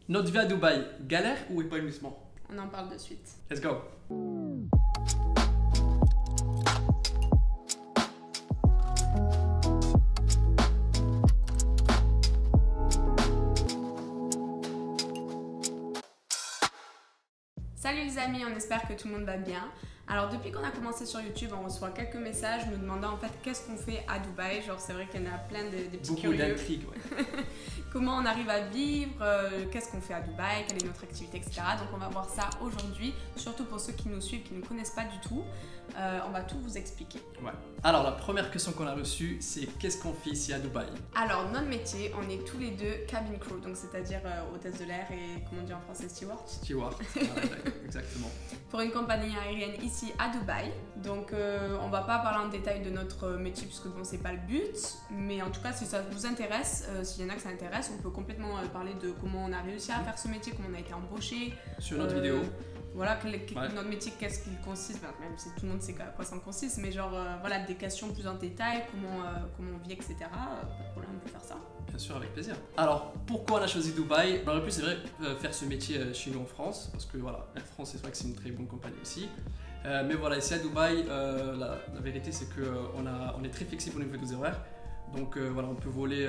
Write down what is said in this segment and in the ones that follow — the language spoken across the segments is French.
Notre vie à Dubaï, galère ou épanouissement? On en parle de suite. Let's go. Salut les amis, on espère que tout le monde va bien. Alors depuis qu'on a commencé sur YouTube, on reçoit quelques messages nous demandant en fait qu'est-ce qu'on fait à Dubaï. Genre c'est vrai qu'il y en a plein de petits Beaucoup curieux. d'intrigues, ouais. Comment on arrive à vivre, qu'est-ce qu'on fait à Dubaï, quelle est notre activité, etc. Donc on va voir ça aujourd'hui, surtout pour ceux qui nous suivent, qui ne nous connaissent pas du tout. On va tout vous expliquer. Ouais. Alors la première question qu'on a reçue, c'est qu'est-ce qu'on fait ici à Dubaï? Alors notre métier, on est tous les deux cabin crew, donc c'est-à-dire hôtesse de l'air et comment on dit en français, steward. Steward, voilà, exactement. Pour une compagnie aérienne ici à Dubaï. Donc on va pas parler en détail de notre métier puisque bon c'est pas le but, mais en tout cas si ça vous intéresse, s'il y en a que ça intéresse, on peut complètement parler de comment on a réussi à faire ce métier, comment on a été embauché. Sur notre vidéo. Voilà, notre métier, qu'est-ce qu'il consiste, même si tout le monde sait à quoi ça consiste, mais genre voilà, des questions plus en détail, comment on vit, etc. Pas de problème, on peut faire ça. Bien sûr, avec plaisir. Alors, pourquoi on a choisi Dubaï? On aurait pu, c'est vrai, faire ce métier chez nous en France, parce que voilà, Air France, c'est vrai que c'est une très bonne compagnie aussi. Mais voilà, ici à Dubaï, la vérité, c'est qu'on est très flexible au niveau des horaires. Donc voilà, on peut voler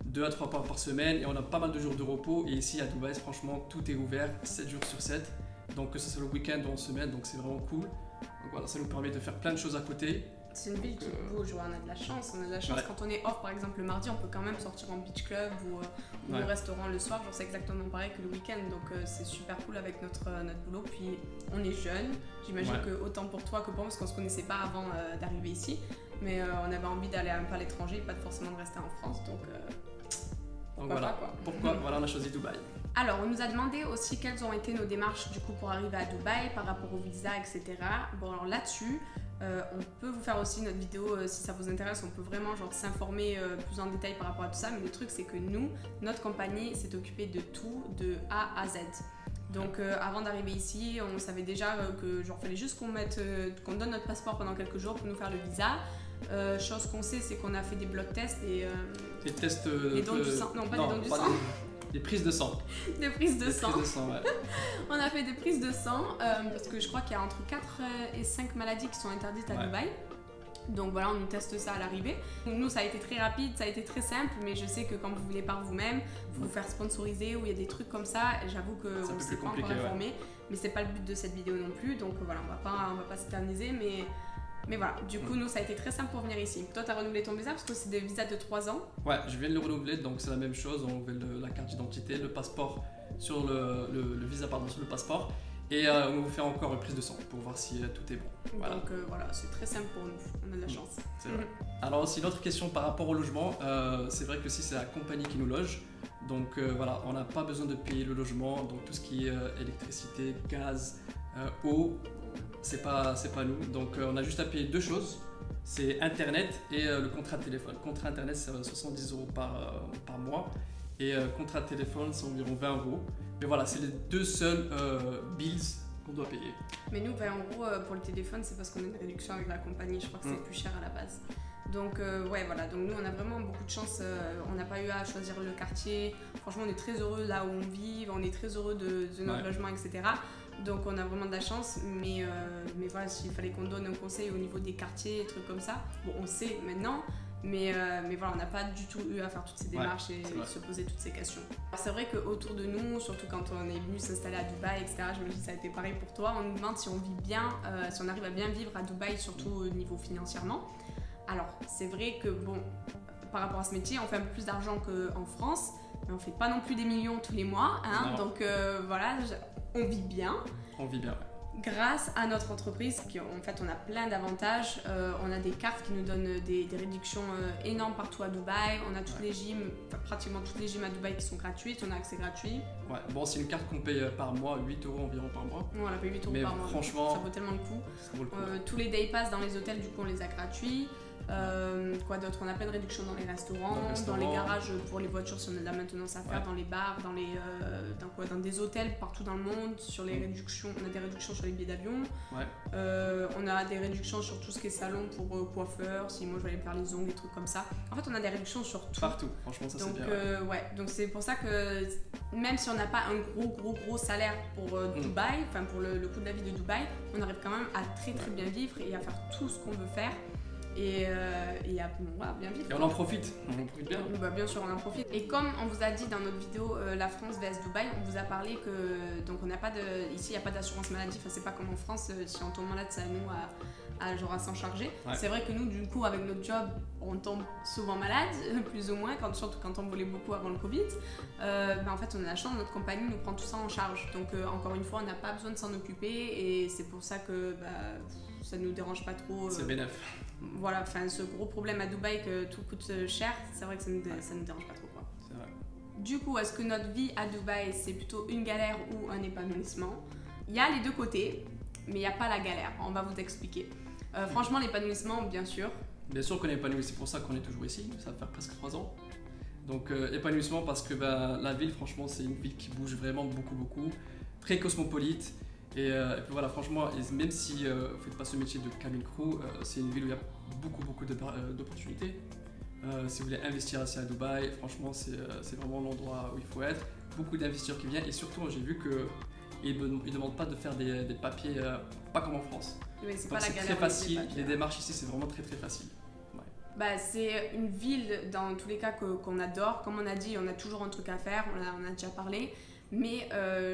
2 à 3 fois par semaine et on a pas mal de jours de repos. Et ici à Dubaï, franchement, tout est ouvert 7 jours sur 7. Donc que ce soit le week-end ou en semaine, donc c'est vraiment cool. Donc voilà, ça nous permet de faire plein de choses à côté. C'est une ville qui bouge, on a de la chance. On a de la chance quand on est off, par exemple le mardi, on peut quand même sortir en beach club ou au restaurant le soir. Genre c'est exactement pareil que le week-end, donc c'est super cool avec notre boulot. Puis on est jeunes, j'imagine que autant pour toi que pour moi, parce qu'on se connaissait pas avant d'arriver ici, mais on avait envie d'aller un peu à l'étranger, pas forcément de rester en France, donc voilà. Pas, quoi. Pourquoi voilà, on a choisi Dubaï. Alors, on nous a demandé aussi quelles ont été nos démarches du coup pour arriver à Dubaï par rapport au visa, etc. Bon, alors là-dessus, on peut vous faire aussi notre vidéo si ça vous intéresse. On peut vraiment genre s'informer plus en détail par rapport à tout ça. Mais le truc, c'est que nous, notre compagnie s'est occupée de tout, de A à Z. Donc, avant d'arriver ici, on savait déjà que genre fallait juste qu'on donne notre passeport pendant quelques jours pour nous faire le visa. Chose qu'on sait, c'est qu'on a fait des blood tests et des tests des dons du sang. Non, pas des dons du sang. Des prises de sang. Des prises de sang. Prises de sang, ouais. On a fait des prises de sang parce que je crois qu'il y a entre 4 et 5 maladies qui sont interdites à Dubaï. Donc voilà, on nous teste ça à l'arrivée. Nous, ça a été très rapide, ça a été très simple, mais je sais que quand vous voulez par vous-même, vous faire sponsoriser ou il y a des trucs comme ça, j'avoue qu'on ne s'est pas encore informé, mais c'est pas le but de cette vidéo non plus. Donc voilà, on va pas s'éterniser, mais voilà, du coup, nous, ça a été très simple pour venir ici. Toi, tu as renouvelé ton visa parce que c'est des visas de 3 ans. Ouais, je viens de le renouveler, donc c'est la même chose. On renouvelle la carte d'identité, le passeport sur le visa, pardon, sur le passeport. Et on vous fait encore une prise de sang pour voir si tout est bon. Voilà. Donc voilà, c'est très simple pour nous. On a de la chance. C'est vrai. Alors aussi, une autre question par rapport au logement. C'est vrai que si c'est la compagnie qui nous loge, donc voilà, on n'a pas besoin de payer le logement. Donc tout ce qui est électricité, gaz, eau, c'est pas nous. Donc on a juste à payer 2 choses. C'est Internet et le contrat de téléphone. Contrat Internet, c'est 70 € par mois. Et contrat de téléphone, c'est environ 20 €. Mais voilà, c'est les 2 seuls bills qu'on doit payer. Mais nous, 20 € pour le téléphone, c'est parce qu'on a une réduction avec la compagnie. Je crois que c'est plus cher à la base. Donc ouais, voilà. Donc nous, on a vraiment beaucoup de chance. On n'a pas eu à choisir le quartier. Franchement, on est très heureux là où on vit. On est très heureux de notre logement, etc. Donc on a vraiment de la chance. Mais voilà, s'il fallait qu'on donne un conseil au niveau des quartiers, des trucs comme ça, bon, on sait maintenant. Mais voilà, on n'a pas du tout eu à faire toutes ces démarches et se poser toutes ces questions. C'est vrai qu'autour de nous, surtout quand on est venu s'installer à Dubaï, etc., j'imagine que ça a été pareil pour toi, on nous demande si on vit bien, si on arrive à bien vivre à Dubaï, surtout au niveau financièrement. Alors, c'est vrai que bon, par rapport à ce métier, on fait un peu plus d'argent qu'en France, mais on fait pas non plus des millions tous les mois, hein, donc voilà, on vit bien. On vit bien, ouais. Grâce à notre entreprise, en fait on a plein d'avantages, on a des cartes qui nous donnent des réductions énormes partout à Dubaï, on a toutes les gyms, pratiquement toutes les gyms à Dubaï qui sont gratuites, on a accès gratuit. Ouais, bon c'est une carte qu'on paye par mois, 8 € environ par mois. Ouais, on la paye 8 € par mois, franchement, ça vaut tellement le coup. Ça vaut le coup. Tous les day pass dans les hôtels du coup on les a gratuits. Quoi d'autre? On a plein de réductions dans les restaurants, dans les garages pour les voitures si on a de la maintenance à faire, dans les bars, dans des hôtels partout dans le monde. Sur les réductions, on a des réductions sur les billets d'avion. On a des réductions sur tout ce qui est salon pour coiffeurs, si moi je vais aller me faire les ongles, des trucs comme ça. En fait, on a des réductions sur tout. Partout, franchement, ça c'est bien. Donc c'est pour ça que même si on n'a pas un gros salaire pour Dubaï, enfin pour le coût de la vie de Dubaï, on arrive quand même à très bien vivre et à faire tout ce qu'on veut faire. Et à bien vivre. Et on en profite bien. Bien sûr, on en profite. Et comme on vous a dit dans notre vidéo La France vs Dubaï, on vous a parlé que donc on n'a pas ici il n'y a pas d'assurance maladie. Enfin, c'est pas comme en France, si on tombe malade, c'est à nous à s'en charger. C'est vrai que nous, du coup, avec notre job, on tombe souvent malade, plus ou moins, surtout quand on volait beaucoup avant le Covid. En fait, on a la chance, notre compagnie nous prend tout ça en charge. Donc encore une fois, on n'a pas besoin de s'en occuper et c'est pour ça que ça ne nous dérange pas trop. C'est bénéf. Voilà, enfin ce gros problème à Dubaï que tout coûte cher, c'est vrai que ça nous dérange pas trop, quoi. C'est vrai. Du coup, est-ce que notre vie à Dubaï c'est plutôt une galère ou un épanouissement? Il y a les deux côtés, mais il n'y a pas la galère. On va vous expliquer. Franchement, l'épanouissement, bien sûr. Bien sûr qu'on est épanoui, c'est pour ça qu'on est toujours ici. Ça va faire presque 3 ans. Donc épanouissement parce que la ville, franchement, c'est une ville qui bouge vraiment beaucoup, très cosmopolite. Et puis voilà, franchement, même si vous ne faites pas ce métier de cabin crew, c'est une ville où il y a beaucoup d'opportunités. Si vous voulez investir ici à Dubaï, franchement, c'est vraiment l'endroit où il faut être. Beaucoup d'investisseurs qui viennent et surtout, j'ai vu qu'ils ne demandent pas de faire des papiers, pas comme en France. Oui, c'est très facile, les démarches ici, c'est vraiment très facile. C'est une ville, dans tous les cas, qu'on adore. Comme on a dit, on a toujours un truc à faire, on a déjà parlé. Mais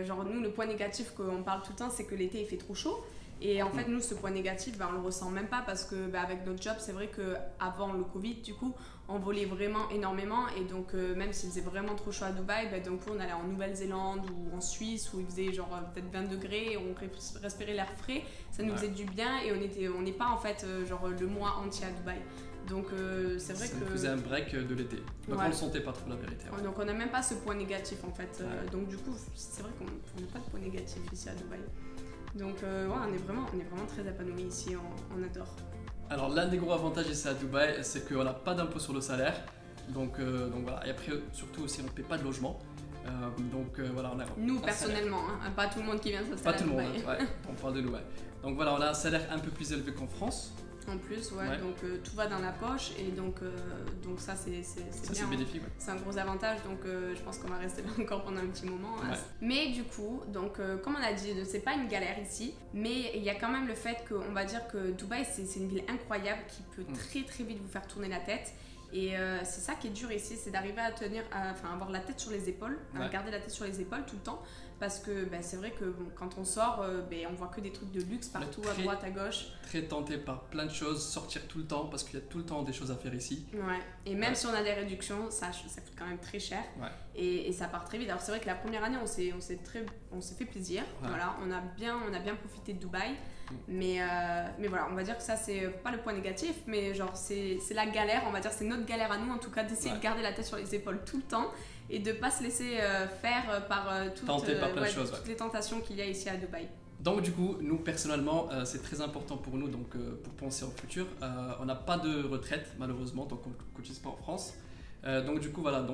nous, le point négatif qu'on parle tout le temps, c'est que l'été il fait trop chaud. Et en fait, nous, ce point négatif, on le ressent même pas parce que avec notre job, c'est vrai qu'avant le Covid, du coup, on volait vraiment énormément. Et donc, même s'il faisait vraiment trop chaud à Dubaï, donc on allait en Nouvelle-Zélande ou en Suisse où il faisait peut-être 20 degrés, on respirait l'air frais, ça nous faisait du bien et on n'est pas en fait le mois entier à Dubaï. Donc c'est vrai que... Ça faisait un break de l'été. Donc on ne le sentait pas trop la vérité. Donc on n'a même pas ce point négatif en fait. Donc du coup, c'est vrai qu'on n'a pas de point négatif ici à Dubaï. Donc on est vraiment très épanouis ici, on adore. Alors l'un des gros avantages ici à Dubaï, c'est qu'on n'a pas d'impôt sur le salaire. Donc voilà, et après surtout aussi on ne paie pas de logement. Voilà, on a nous personnellement, pas tout le monde qui vient s'installer. Pas tout le monde, on parle de nous. Donc voilà, on a un salaire un peu plus élevé qu'en France. En plus, donc tout va dans la poche et donc ça c'est bien. C'est bénéfique. C'est un gros avantage, donc je pense qu'on va rester là encore pendant un petit moment. Mais du coup, donc comme on a dit, c'est pas une galère ici, mais il y a quand même le fait qu'on va dire que Dubaï c'est une ville incroyable qui peut très vite vous faire tourner la tête. Et c'est ça qui est dur ici, c'est d'arriver à avoir la tête sur les épaules, garder la tête sur les épaules tout le temps. Parce que c'est vrai que quand on sort, on voit que des trucs de luxe partout, à droite, à gauche. Très tenté par plein de choses, sortir tout le temps parce qu'il y a tout le temps des choses à faire ici. Et même si on a des réductions, ça coûte quand même très cher. Et ça part très vite. Alors c'est vrai que la première année, on s'est fait plaisir. Voilà, on a bien profité de Dubaï. Mais voilà, on va dire que ça c'est pas le point négatif, mais c'est la galère, on va dire, c'est notre galère à nous en tout cas, d'essayer de garder la tête sur les épaules tout le temps et de pas se laisser faire par toutes les tentations qu'il y a ici à Dubaï. Donc du coup, nous personnellement, c'est très important pour nous pour penser au futur. On n'a pas de retraite malheureusement, donc on ne cotise pas en France. Donc du coup voilà,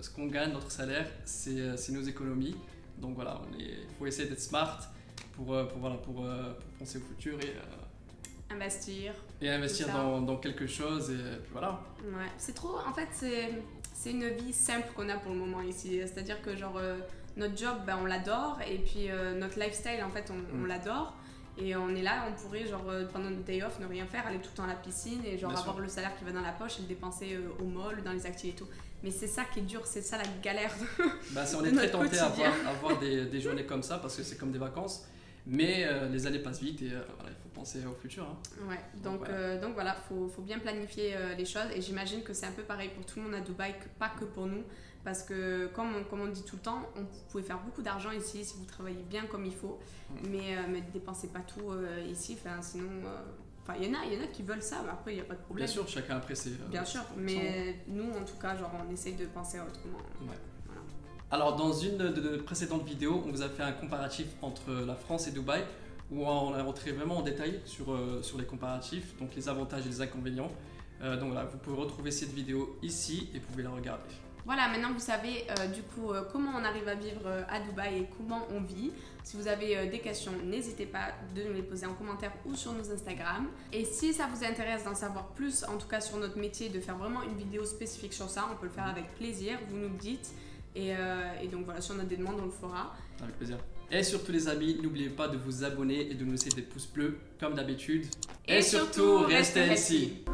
ce qu'on gagne, notre salaire, c'est nos économies. Donc voilà, il faut essayer d'être smart pour penser au futur et investir. Et investir dans quelque chose et puis voilà. C'est trop, en fait c'est une vie simple qu'on a pour le moment ici. C'est-à-dire que notre job, on l'adore et puis notre lifestyle en fait on l'adore. Et on est là, on pourrait pendant notre day off ne rien faire, aller tout le temps à la piscine et avoir le salaire qui va dans la poche et le dépenser au mall, dans les activités et tout. Mais c'est ça qui est dur, c'est ça la galère. On est très tenté à avoir des journées comme ça parce que c'est comme des vacances. Mais les années passent vite et il faut penser au futur. Donc voilà, faut bien planifier les choses et j'imagine que c'est un peu pareil pour tout le monde à Dubaï, pas que pour nous. Parce que comme on dit tout le temps, vous pouvez faire beaucoup d'argent ici si vous travaillez bien comme il faut, mais ne dépensez pas tout ici, sinon... il y en a qui veulent ça, mais après il n'y a pas de problème. Bien sûr, chacun après c'est... Bien sûr, mais nous en tout cas, on essaye de penser autrement. Voilà. Alors dans une de nos précédentes vidéos, on vous a fait un comparatif entre la France et Dubaï, où on a rentré vraiment en détail sur les comparatifs, donc les avantages et les inconvénients. Donc voilà, vous pouvez retrouver cette vidéo ici et vous pouvez la regarder. Voilà, maintenant vous savez du coup comment on arrive à vivre à Dubaï et comment on vit. Si vous avez des questions, n'hésitez pas de nous les poser en commentaire ou sur nos Instagram. Et si ça vous intéresse d'en savoir plus, en tout cas sur notre métier, de faire vraiment une vidéo spécifique sur ça, on peut le faire avec plaisir, vous nous le dites. Et donc voilà, si on a des demandes, on le fera. Avec plaisir. Et surtout les amis, n'oubliez pas de vous abonner et de nous laisser des pouces bleus comme d'habitude. Et surtout, restez healthy.